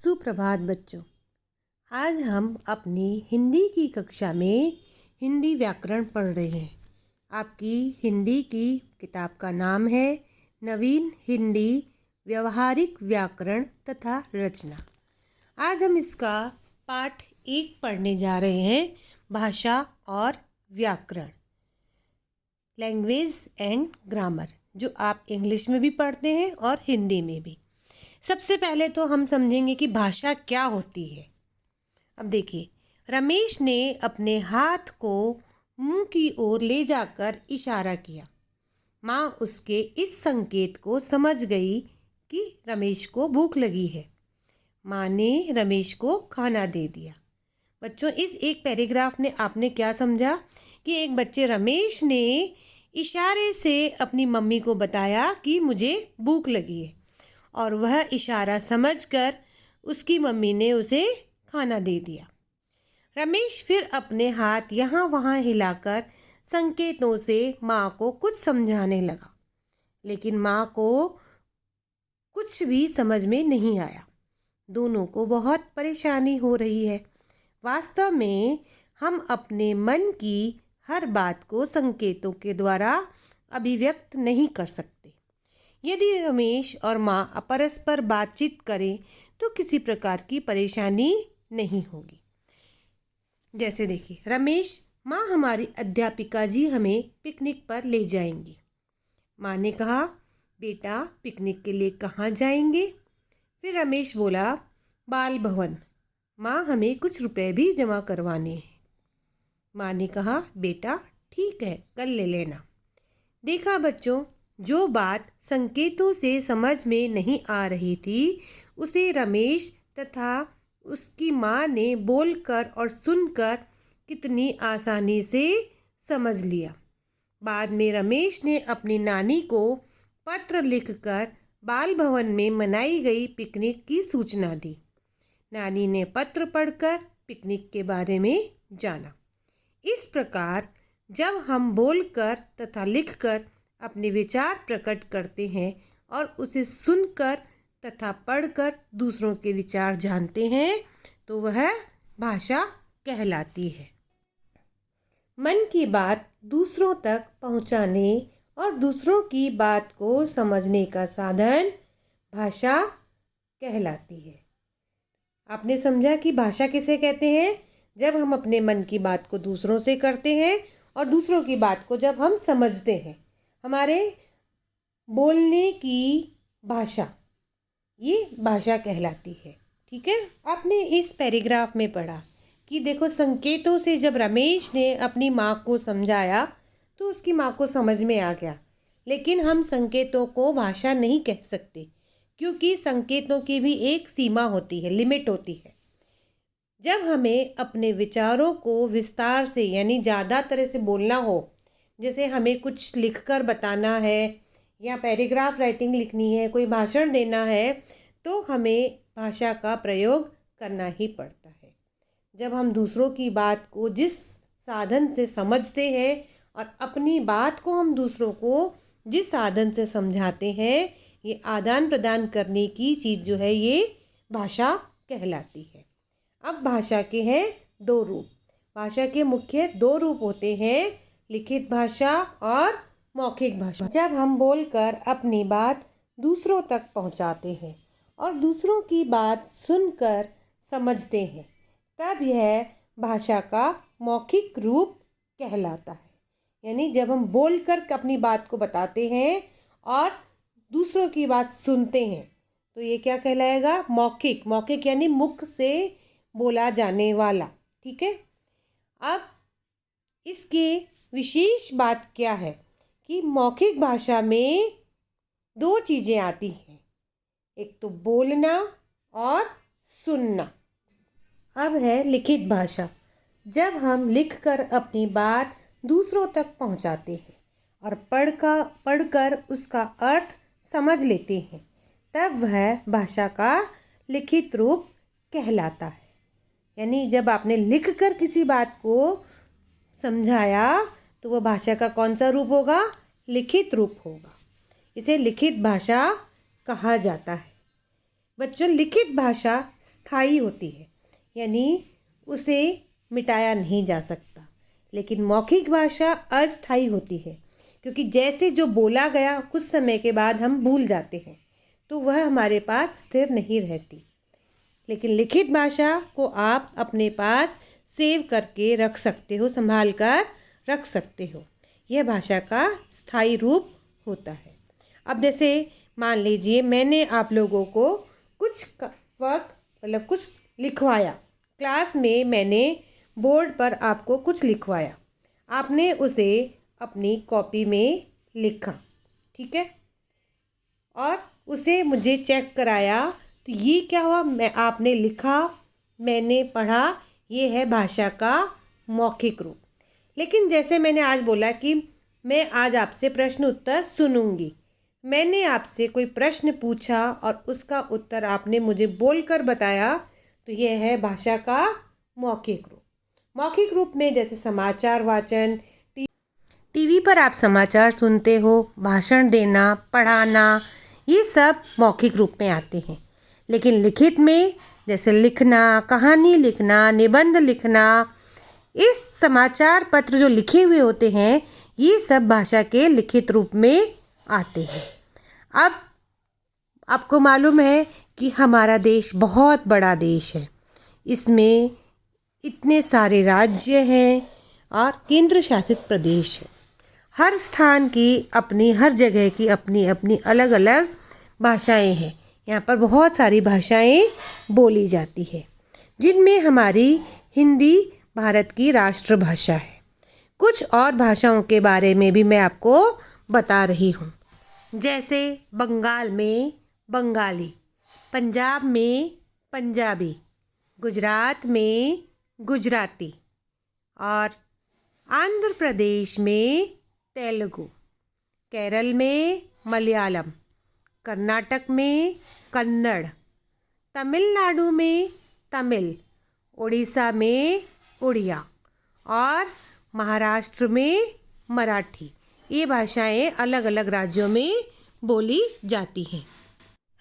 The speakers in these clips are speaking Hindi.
सुप्रभात बच्चों। आज हम अपनी हिंदी की कक्षा में हिंदी व्याकरण पढ़ रहे हैं। आपकी हिंदी की किताब का नाम है नवीन हिंदी व्यवहारिक व्याकरण तथा रचना। आज हम इसका पाठ 1 पढ़ने जा रहे हैं, भाषा और व्याकरण, लैंग्वेज एंड ग्रामर, जो आप इंग्लिश में भी पढ़ते हैं और हिंदी में भी। सबसे पहले तो हम समझेंगे कि भाषा क्या होती है। अब देखिए, रमेश ने अपने हाथ को मुंह की ओर ले जाकर इशारा किया। माँ उसके इस संकेत को समझ गई कि रमेश को भूख लगी है। माँ ने रमेश को खाना दे दिया। बच्चों, इस एक पैराग्राफ में आपने क्या समझा कि एक बच्चे रमेश ने इशारे से अपनी मम्मी को बताया कि मुझे भूख लगी है, और वह इशारा समझकर उसकी मम्मी ने उसे खाना दे दिया। रमेश फिर अपने हाथ यहाँ वहाँ हिलाकर संकेतों से माँ को कुछ समझाने लगा, लेकिन माँ को कुछ भी समझ में नहीं आया। दोनों को बहुत परेशानी हो रही है। वास्तव में हम अपने मन की हर बात को संकेतों के द्वारा अभिव्यक्त नहीं कर सकते। यदि रमेश और माँ परस्पर बातचीत करें तो किसी प्रकार की परेशानी नहीं होगी। जैसे देखिए, रमेश, माँ हमारी अध्यापिका जी हमें पिकनिक पर ले जाएंगी। माँ ने कहा, बेटा पिकनिक के लिए कहाँ जाएंगे? फिर रमेश बोला, बाल भवन। माँ हमें कुछ रुपए भी जमा करवाने हैं। माँ ने कहा, बेटा ठीक है, कल ले लेना। देखा बच्चों, जो बात संकेतों से समझ में नहीं आ रही थी उसे रमेश तथा उसकी माँ ने बोलकर और सुनकर कितनी आसानी से समझ लिया। बाद में रमेश ने अपनी नानी को पत्र लिखकर बाल भवन में मनाई गई पिकनिक की सूचना दी। नानी ने पत्र पढ़कर पिकनिक के बारे में जाना। इस प्रकार जब हम बोलकर तथा लिखकर अपने विचार प्रकट करते हैं और उसे सुनकर तथा पढ़कर दूसरों के विचार जानते हैं तो वह भाषा कहलाती है। मन की बात दूसरों तक पहुंचाने और दूसरों की बात को समझने का साधन भाषा कहलाती है। आपने समझा कि भाषा किसे कहते हैं? जब हम अपने मन की बात को दूसरों से करते हैं और दूसरों की बात को जब हम समझते हैं, हमारे बोलने की भाषा, ये भाषा कहलाती है। ठीक है, आपने इस पैराग्राफ में पढ़ा कि देखो, संकेतों से जब रमेश ने अपनी माँ को समझाया तो उसकी माँ को समझ में आ गया, लेकिन हम संकेतों को भाषा नहीं कह सकते, क्योंकि संकेतों की भी एक सीमा होती है, लिमिट होती है। जब हमें अपने विचारों को विस्तार से यानी ज़्यादा तरह से बोलना हो, जैसे हमें कुछ लिखकर बताना है या पैराग्राफ राइटिंग लिखनी है, कोई भाषण देना है, तो हमें भाषा का प्रयोग करना ही पड़ता है। जब हम दूसरों की बात को जिस साधन से समझते हैं और अपनी बात को हम दूसरों को जिस साधन से समझाते हैं, ये आदान प्रदान करने की चीज़ जो है, ये भाषा कहलाती है। अब भाषा के हैं 2 रूप। भाषा के मुख्य 2 रूप होते हैं, लिखित भाषा और मौखिक भाषा। जब हम बोलकर अपनी बात दूसरों तक पहुंचाते हैं और दूसरों की बात सुनकर समझते हैं, तब यह भाषा का मौखिक रूप कहलाता है। यानी जब हम बोलकर अपनी बात को बताते हैं और दूसरों की बात सुनते हैं तो ये क्या कहलाएगा? मौखिक। मौखिक यानी मुख से बोला जाने वाला। ठीक है, अब इसके विशेष बात क्या है कि मौखिक भाषा में 2 चीज़ें आती हैं, एक तो बोलना और सुनना। अब है लिखित भाषा। जब हम लिखकर अपनी बात दूसरों तक पहुंचाते हैं और पढ़कर उसका अर्थ समझ लेते हैं, तब वह भाषा का लिखित रूप कहलाता है। यानी जब आपने लिखकर किसी बात को समझाया तो वह भाषा का कौन सा रूप होगा? लिखित रूप होगा। इसे लिखित भाषा कहा जाता है। बच्चों, लिखित भाषा स्थायी होती है, यानी उसे मिटाया नहीं जा सकता, लेकिन मौखिक भाषा अस्थायी होती है, क्योंकि जैसे जो बोला गया कुछ समय के बाद हम भूल जाते हैं, तो वह हमारे पास स्थिर नहीं रहती। लेकिन लिखित भाषा को आप अपने पास सेव करके रख सकते हो, संभाल कर रख सकते हो। यह भाषा का स्थायी रूप होता है। अब जैसे मान लीजिए मैंने आप लोगों को कुछ वर्क कुछ लिखवाया, क्लास में मैंने बोर्ड पर आपको कुछ लिखवाया, आपने उसे अपनी कॉपी में लिखा, ठीक है, और उसे मुझे चेक कराया, तो ये क्या हुआ, आपने लिखा, मैंने पढ़ा, ये है भाषा का मौखिक रूप। लेकिन जैसे मैंने आज बोला कि मैं आज आपसे प्रश्न उत्तर सुनूंगी, मैंने आपसे कोई प्रश्न पूछा और उसका उत्तर आपने मुझे बोलकर बताया, तो यह है भाषा का मौखिक रूप। मौखिक रूप में जैसे समाचार वाचन, टीवी पर आप समाचार सुनते हो, भाषण देना, पढ़ाना, ये सब मौखिक रूप में आते हैं। लेकिन लिखित में जैसे लिखना, कहानी लिखना, निबंध लिखना, इस समाचार पत्र जो लिखे हुए होते हैं, ये सब भाषा के लिखित रूप में आते हैं। अब आपको मालूम है कि हमारा देश बहुत बड़ा देश है, इसमें इतने सारे राज्य हैं और केंद्र शासित प्रदेश है। हर स्थान की अपनी, हर जगह की अपनी अपनी अलग अलग भाषाएं हैं। यहाँ पर बहुत सारी भाषाएं बोली जाती है, जिनमें हमारी हिंदी भारत की राष्ट्रभाषा है। कुछ और भाषाओं के बारे में भी मैं आपको बता रही हूँ। जैसे बंगाल में बंगाली, पंजाब में पंजाबी, गुजरात में गुजराती और आंध्र प्रदेश में तेलुगु, केरल में मलयालम, कर्नाटक में कन्नड़, तमिलनाडु में तमिल, उड़ीसा में उड़िया और महाराष्ट्र में मराठी। ये भाषाएं अलग अलग राज्यों में बोली जाती हैं।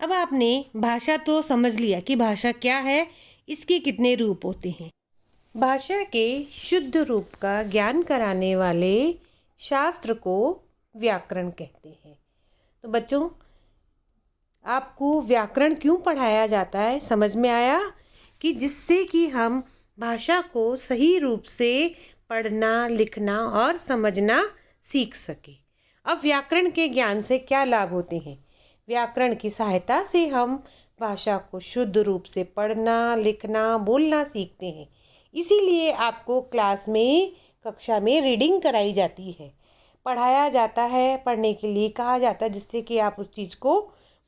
अब आपने भाषा तो समझ लिया कि भाषा क्या है, इसके कितने रूप होते हैं। भाषा के शुद्ध रूप का ज्ञान कराने वाले शास्त्र को व्याकरण कहते हैं। तो बच्चों, आपको व्याकरण क्यों पढ़ाया जाता है, समझ में आया? कि जिससे कि हम भाषा को सही रूप से पढ़ना, लिखना और समझना सीख सके। अब व्याकरण के ज्ञान से क्या लाभ होते हैं? व्याकरण की सहायता से हम भाषा को शुद्ध रूप से पढ़ना, लिखना, बोलना सीखते हैं। इसीलिए आपको क्लास में, कक्षा में रीडिंग कराई जाती है, पढ़ाया जाता है, पढ़ने के लिए कहा जाता है, जिससे कि आप उस चीज़ को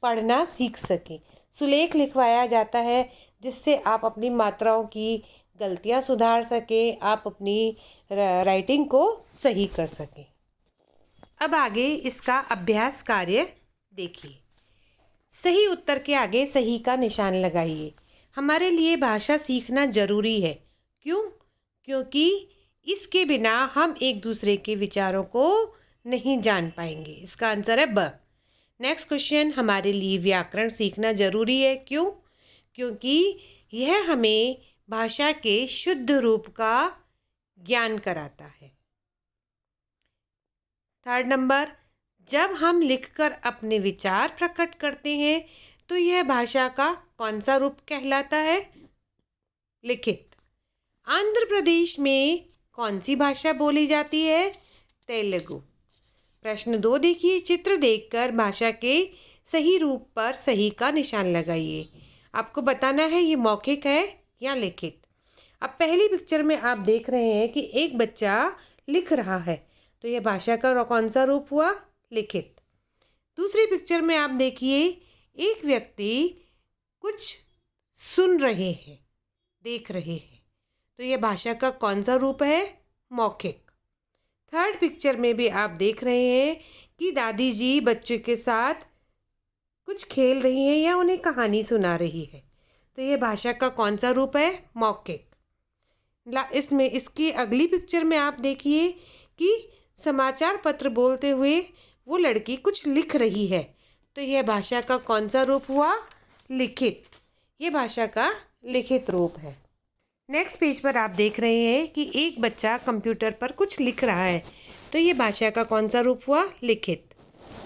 पढ़ना सीख सकें। सुलेख लिखवाया जाता है, जिससे आप अपनी मात्राओं की गलतियां सुधार सकें, आप अपनी राइटिंग को सही कर सकें। अब आगे इसका अभ्यास कार्य देखिए। सही उत्तर के आगे सही का निशान लगाइए। हमारे लिए भाषा सीखना ज़रूरी है। क्यों? क्योंकि इसके बिना हम एक दूसरे के विचारों को नहीं जान पाएंगे। इसका आंसर है ब। नेक्स्ट क्वेश्चन, हमारे लिए व्याकरण सीखना ज़रूरी है। क्यों? क्योंकि यह हमें भाषा के शुद्ध रूप का ज्ञान कराता है। थर्ड नंबर, जब हम लिखकर अपने विचार प्रकट करते हैं तो यह भाषा का कौन सा रूप कहलाता है? लिखित। आंध्र प्रदेश में कौन सी भाषा बोली जाती है? तेलुगु। प्रश्न 2 देखिए, चित्र देखकर भाषा के सही रूप पर सही का निशान लगाइए। आपको बताना है ये मौखिक है या लिखित। अब पहली पिक्चर में आप देख रहे हैं कि एक बच्चा लिख रहा है, तो यह भाषा का कौन सा रूप हुआ? लिखित। दूसरी पिक्चर में आप देखिए, एक व्यक्ति कुछ सुन रहे हैं, देख रहे हैं, तो यह भाषा का कौन सा रूप है? मौखिक। थर्ड पिक्चर में भी आप देख रहे हैं कि दादी जी बच्चों के साथ कुछ खेल रही हैं या उन्हें कहानी सुना रही है, तो यह भाषा का कौन सा रूप है? मौखिक। इसमें इसकी अगली पिक्चर में आप देखिए कि समाचार पत्र बोलते हुए वो लड़की कुछ लिख रही है, तो यह भाषा का कौन सा रूप हुआ? लिखित। ये भाषा का लिखित रूप है। नेक्स्ट पेज पर आप देख रहे हैं कि एक बच्चा कंप्यूटर पर कुछ लिख रहा है, तो ये भाषा का कौन सा रूप हुआ? लिखित।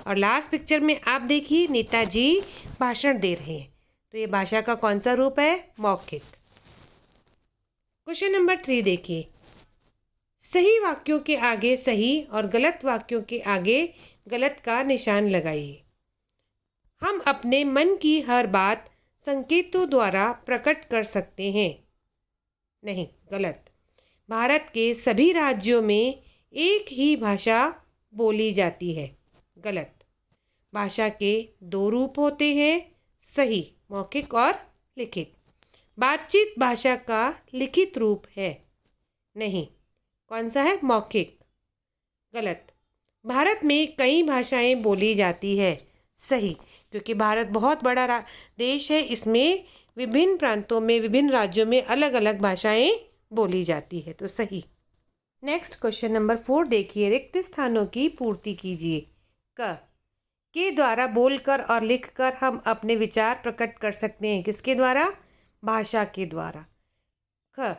और लास्ट पिक्चर में आप देखिए नेताजी भाषण दे रहे हैं, तो ये भाषा का कौन सा रूप है? मौखिक। क्वेश्चन नंबर 3 देखिए, सही वाक्यों के आगे सही और गलत वाक्यों के आगे गलत का निशान लगाइए। हम अपने मन की हर बात संकेतों द्वारा प्रकट कर सकते हैं। नहीं, गलत। भारत के सभी राज्यों में एक ही भाषा बोली जाती है। गलत। भाषा के 2 रूप होते हैं। सही, मौखिक और लिखित। बातचीत भाषा का लिखित रूप है। नहीं, कौन सा है? मौखिक। गलत। भारत में कई भाषाएं बोली जाती है। सही, क्योंकि भारत बहुत बड़ा देश है, इसमें विभिन्न प्रांतों में, विभिन्न राज्यों में अलग अलग भाषाएं बोली जाती है, तो सही। नेक्स्ट क्वेश्चन नंबर 4 देखिए, रिक्त स्थानों की पूर्ति कीजिए। क के द्वारा बोलकर और लिखकर हम अपने विचार प्रकट कर सकते हैं। किसके द्वारा? भाषा के द्वारा। ख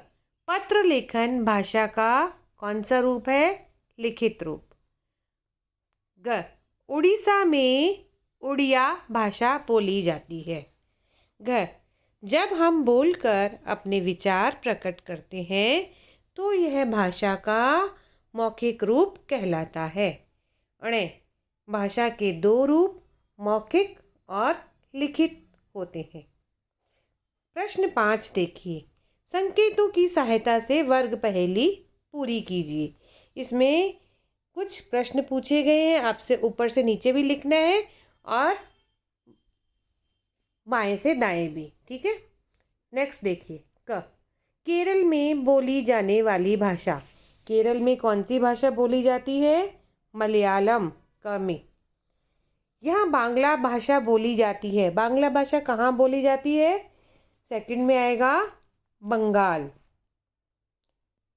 पत्र लेखन भाषा का कौन सा रूप है? लिखित रूप। ग उड़ीसा में उड़िया भाषा बोली जाती है। घ जब हम बोलकर अपने विचार प्रकट करते हैं तो यह भाषा का मौखिक रूप कहलाता है। अणे भाषा के 2 रूप मौखिक और लिखित होते हैं। प्रश्न 5 देखिए, संकेतों की सहायता से वर्ग पहेली पूरी कीजिए। इसमें कुछ प्रश्न पूछे गए हैं, आपसे ऊपर से नीचे भी लिखना है और बाएं से दाएं भी, ठीक है। नेक्स्ट देखिए, क केरल में बोली जाने वाली भाषा। केरल में कौन सी भाषा बोली जाती है? मलयालम। क में। यहाँ बांग्ला भाषा बोली जाती है। बांग्ला भाषा कहाँ बोली जाती है? सेकंड में आएगा बंगाल।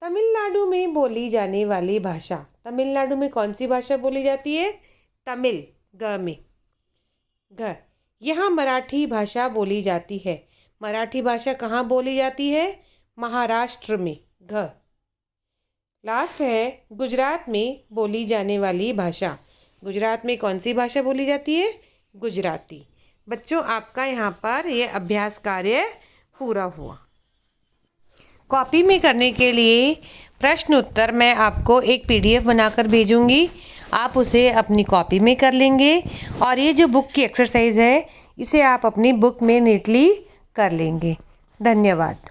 तमिलनाडु में बोली जाने वाली भाषा। तमिलनाडु में कौन सी भाषा बोली जाती है? तमिल। ग में। घ यहाँ मराठी भाषा बोली जाती है। मराठी भाषा कहाँ बोली जाती है? महाराष्ट्र में। घ लास्ट है गुजरात में बोली जाने वाली भाषा। गुजरात में कौन सी भाषा बोली जाती है? गुजराती। बच्चों, आपका यहाँ पर यह अभ्यास कार्य पूरा हुआ। कॉपी में करने के लिए प्रश्न उत्तर मैं आपको एक PDF बनाकर भेजूंगी। आप उसे अपनी कॉपी में कर लेंगे और ये जो बुक की एक्सरसाइज है इसे आप अपनी बुक में नीटली कर लेंगे। धन्यवाद।